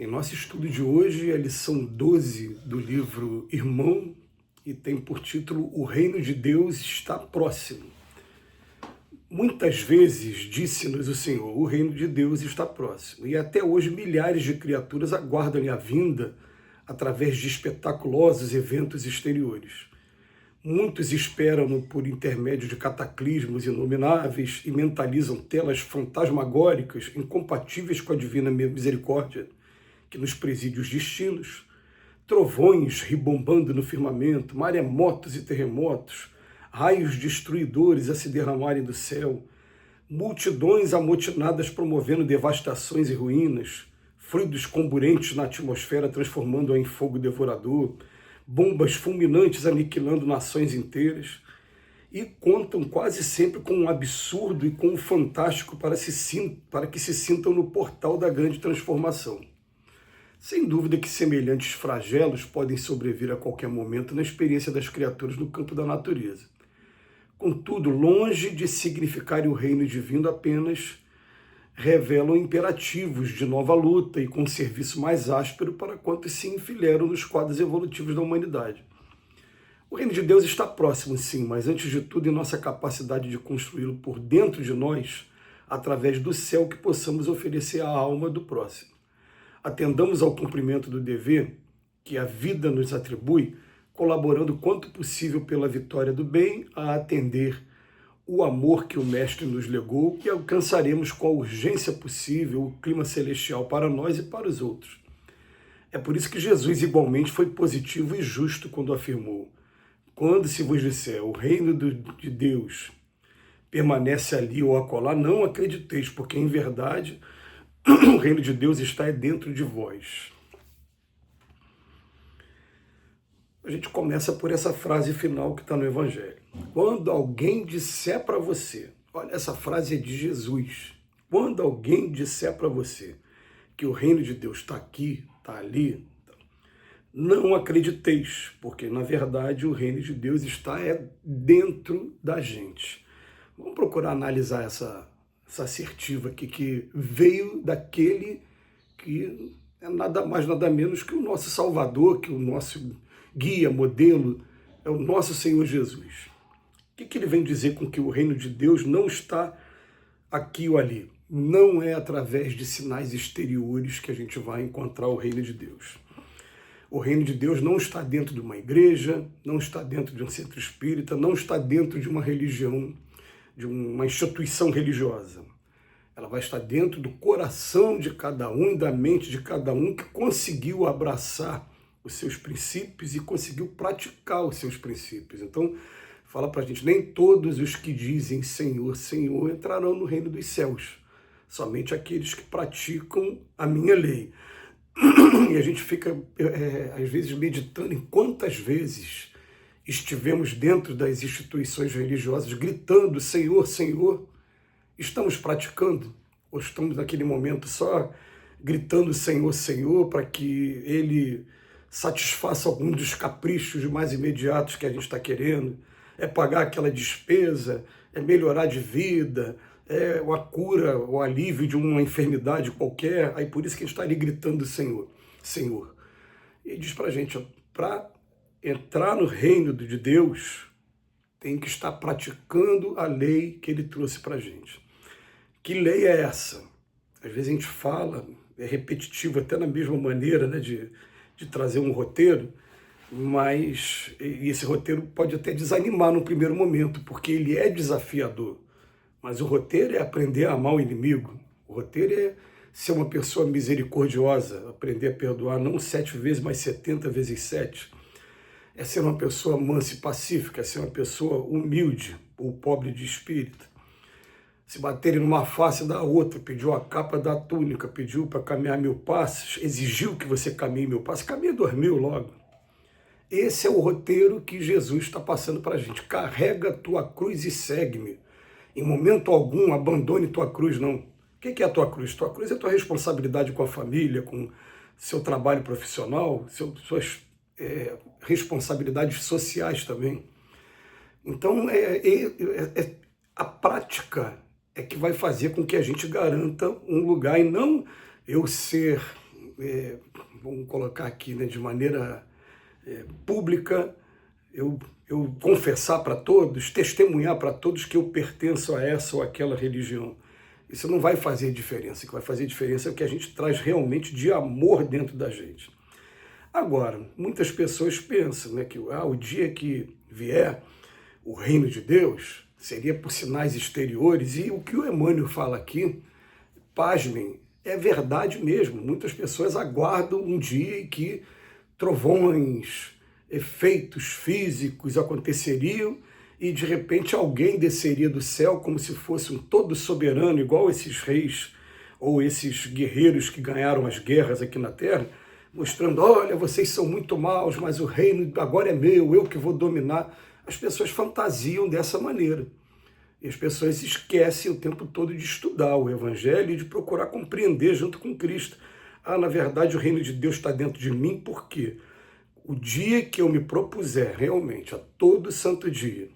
Em nosso estudo de hoje, a lição 12 do livro Irmão, e tem por título O Reino de Deus está próximo. Muitas vezes disse-nos o Senhor, o reino de Deus está próximo. E até hoje milhares de criaturas aguardam a vinda através de espetaculosos eventos exteriores. Muitos esperam-no por intermédio de cataclismos inomináveis e mentalizam telas fantasmagóricas incompatíveis com a divina misericórdia que nos preside os destinos, trovões ribombando no firmamento, maremotos e terremotos, raios destruidores a se derramarem do céu, multidões amotinadas promovendo devastações e ruínas, fluidos comburentes na atmosfera transformando-a em fogo devorador, bombas fulminantes aniquilando nações inteiras, e contam quase sempre com um absurdo e com um fantástico para que se sintam no portal da grande transformação. Sem dúvida que semelhantes flagelos podem sobrevir a qualquer momento na experiência das criaturas no campo da natureza. Contudo, longe de significar o reino divino apenas, revelam imperativos de nova luta e com um serviço mais áspero para quantos se enfileiram nos quadros evolutivos da humanidade. O reino de Deus está próximo, sim, mas antes de tudo em nossa capacidade de construí-lo por dentro de nós, através do céu que possamos oferecer à alma do próximo. Atendamos ao cumprimento do dever que a vida nos atribui, colaborando quanto possível pela vitória do bem, a atender o amor que o Mestre nos legou e alcançaremos com a urgência possível o clima celestial para nós e para os outros. É por isso que Jesus igualmente foi positivo e justo quando afirmou: quando se vos disser o reino de Deus permanece ali ou acolá, não acrediteis, porque em verdade o reino de Deus está dentro de vós. A gente começa por essa frase final que está no Evangelho. Quando alguém disser para você, olha, essa frase é de Jesus. Quando alguém disser para você que o reino de Deus está aqui, está ali, não acrediteis, porque na verdade o reino de Deus está dentro da gente. Vamos procurar analisar essa assertiva aqui, que veio daquele que é nada mais, nada menos que o nosso Salvador, que o nosso guia, modelo, é o nosso Senhor Jesus. O que ele vem dizer com que o reino de Deus não está aqui ou ali? Não é através de sinais exteriores que a gente vai encontrar o reino de Deus. O reino de Deus não está dentro de uma igreja, não está dentro de um centro espírita, não está dentro de uma religião, de uma instituição religiosa. Ela vai estar dentro do coração de cada um e da mente de cada um que conseguiu abraçar os seus princípios e conseguiu praticar os seus princípios. Então, fala para a gente, nem todos os que dizem Senhor, Senhor entrarão no reino dos céus, somente aqueles que praticam a minha lei. E a gente fica, às vezes, meditando em quantas vezes estivemos dentro das instituições religiosas gritando Senhor, Senhor. Estamos praticando? Ou estamos naquele momento só gritando Senhor, Senhor para que Ele satisfaça algum dos caprichos mais imediatos que a gente está querendo? É pagar aquela despesa? É melhorar de vida? É a cura, o alívio de uma enfermidade qualquer? Aí por isso que a gente está ali gritando Senhor, Senhor. E diz para a gente, para entrar no reino de Deus, tem que estar praticando a lei que Ele trouxe para a gente. Que lei é essa? Às vezes a gente fala, é repetitivo até na mesma maneira, né, de trazer um roteiro, mas esse roteiro pode até desanimar no primeiro momento, porque ele é desafiador. Mas o roteiro é aprender a amar o inimigo. O roteiro é ser uma pessoa misericordiosa, aprender a perdoar não 7 vezes, mas 70 vezes 7. É ser uma pessoa mansa e pacífica, é ser uma pessoa humilde ou pobre de espírito. Se baterem numa face da outra, pediu a capa da túnica, pediu para caminhar 1000 passos, exigiu que você caminhe 1000 passos, caminha 2000 logo. Esse é o roteiro que Jesus está passando para a gente. Carrega tua cruz e segue-me. Em momento algum, abandone tua cruz, não. O que é a tua cruz? Tua cruz é a tua responsabilidade com a família, com seu trabalho profissional, suas responsabilidades sociais também. Então, a prática é que vai fazer com que a gente garanta um lugar e não eu ser vamos colocar aqui, né, de maneira pública, eu confessar para todos, testemunhar para todos que eu pertenço a essa ou aquela religião. Isso não vai fazer diferença. O que vai fazer diferença é o que a gente traz realmente de amor dentro da gente. Agora, muitas pessoas pensam, né, que o dia que vier o reino de Deus seria por sinais exteriores, e o que o Emmanuel fala aqui, pasmem, é verdade mesmo. Muitas pessoas aguardam um dia em que trovões, efeitos físicos aconteceriam e de repente alguém desceria do céu como se fosse um todo soberano, igual esses reis ou esses guerreiros que ganharam as guerras aqui na Terra, mostrando, olha, vocês são muito maus, mas o reino agora é meu, eu que vou dominar. As pessoas fantasiam dessa maneira. E as pessoas esquecem o tempo todo de estudar o Evangelho e de procurar compreender junto com Cristo. Na verdade, o reino de Deus está dentro de mim, por quê? O dia que eu me propuser realmente, a todo santo dia,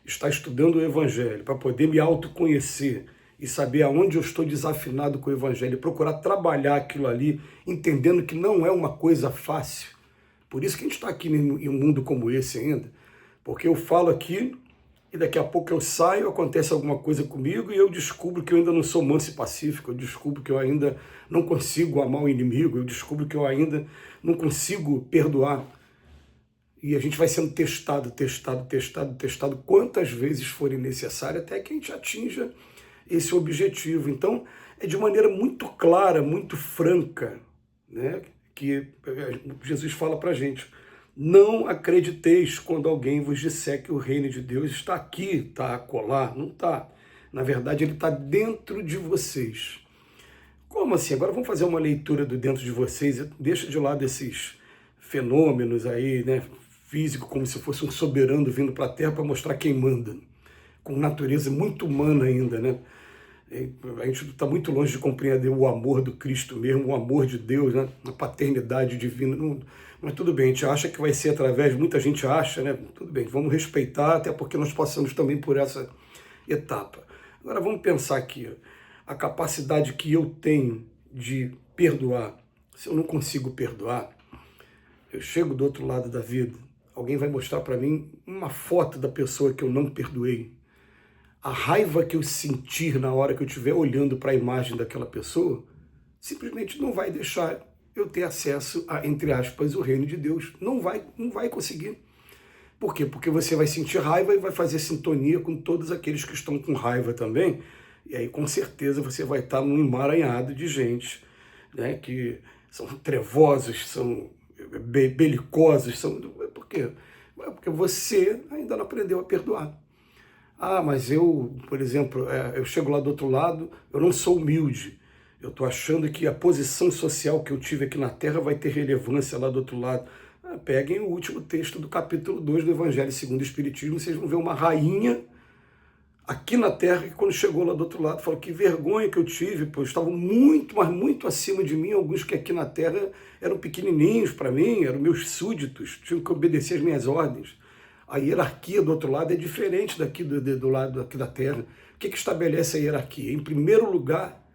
estar estudando o Evangelho para poder me autoconhecer e saber aonde eu estou desafinado com o Evangelho, e procurar trabalhar aquilo ali, entendendo que não é uma coisa fácil. Por isso que a gente está aqui em um mundo como esse ainda, porque eu falo aqui e daqui a pouco eu saio, acontece alguma coisa comigo e eu descubro que eu ainda não sou manso e pacífico, eu descubro que eu ainda não consigo amar o inimigo, eu descubro que eu ainda não consigo perdoar. E a gente vai sendo testado quantas vezes forem necessárias até que a gente atinja esse objetivo. Então, é de maneira muito clara, muito franca, né, que Jesus fala para a gente. Não acrediteis quando alguém vos disser que o reino de Deus está aqui, está acolá. Não está. Na verdade, ele está dentro de vocês. Como assim? Agora vamos fazer uma leitura do dentro de vocês. Deixa de lado esses fenômenos aí, né, físico, como se fosse um soberano vindo para a Terra para mostrar quem manda. Com natureza muito humana ainda, né? A gente está muito longe de compreender o amor do Cristo mesmo, o amor de Deus, né? A paternidade divina. Não, mas tudo bem, a gente acha que vai ser através, muita gente acha, né? Tudo bem, vamos respeitar, até porque nós passamos também por essa etapa. Agora vamos pensar aqui, a capacidade que eu tenho de perdoar. Se eu não consigo perdoar, eu chego do outro lado da vida, alguém vai mostrar para mim uma foto da pessoa que eu não perdoei. A raiva que eu sentir na hora que eu estiver olhando para a imagem daquela pessoa, simplesmente não vai deixar eu ter acesso a, entre aspas, o reino de Deus. Não vai conseguir. Por quê? Porque você vai sentir raiva e vai fazer sintonia com todos aqueles que estão com raiva também. E aí, com certeza, você vai estar num emaranhado de gente, né, que são trevosos, são belicosos. Por quê? Porque você ainda não aprendeu a perdoar. Mas eu, por exemplo, eu chego lá do outro lado, eu não sou humilde. Eu estou achando que a posição social que eu tive aqui na Terra vai ter relevância lá do outro lado. Peguem o último texto do capítulo 2 do Evangelho segundo o Espiritismo, vocês vão ver uma rainha aqui na Terra que quando chegou lá do outro lado falou que vergonha que eu tive, pois estavam muito, mas muito acima de mim, alguns que aqui na Terra eram pequenininhos para mim, eram meus súditos, tinham que obedecer as minhas ordens. A hierarquia do outro lado é diferente daqui do lado aqui da Terra. O que estabelece a hierarquia? Em primeiro lugar,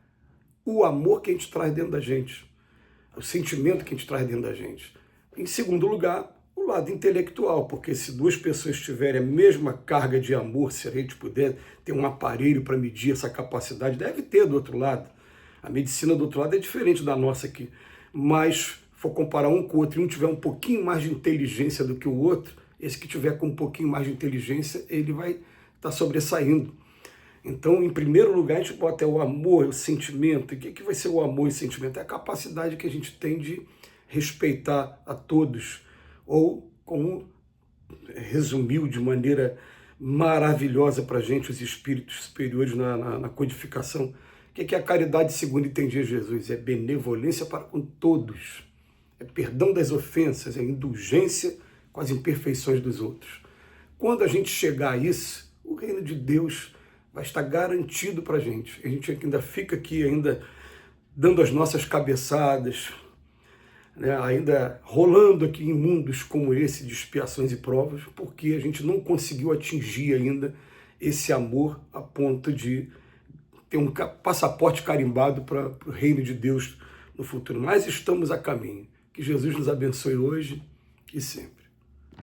o amor que a gente traz dentro da gente, o sentimento que a gente traz dentro da gente. Em segundo lugar, o lado intelectual, porque se duas pessoas tiverem a mesma carga de amor, se a gente puder ter um aparelho para medir essa capacidade, deve ter do outro lado. A medicina do outro lado é diferente da nossa aqui. Mas, for comparar um com o outro e um tiver um pouquinho mais de inteligência do que o outro, esse que tiver com um pouquinho mais de inteligência, ele vai estar sobressaindo. Então, em primeiro lugar, a gente bota o amor, o sentimento. E o que vai ser o amor e o sentimento? É a capacidade que a gente tem de respeitar a todos. Ou, como resumiu de maneira maravilhosa para a gente os espíritos superiores na codificação, o que é a caridade segundo entendia Jesus? É benevolência para com todos. É perdão das ofensas, é indulgência com as imperfeições dos outros. Quando a gente chegar a isso, o reino de Deus vai estar garantido para a gente. A gente ainda fica aqui, ainda dando as nossas cabeçadas, né, ainda rolando aqui em mundos como esse de expiações e provas, porque a gente não conseguiu atingir ainda esse amor a ponto de ter um passaporte carimbado para o reino de Deus no futuro, mas estamos a caminho. Que Jesus nos abençoe hoje e sempre.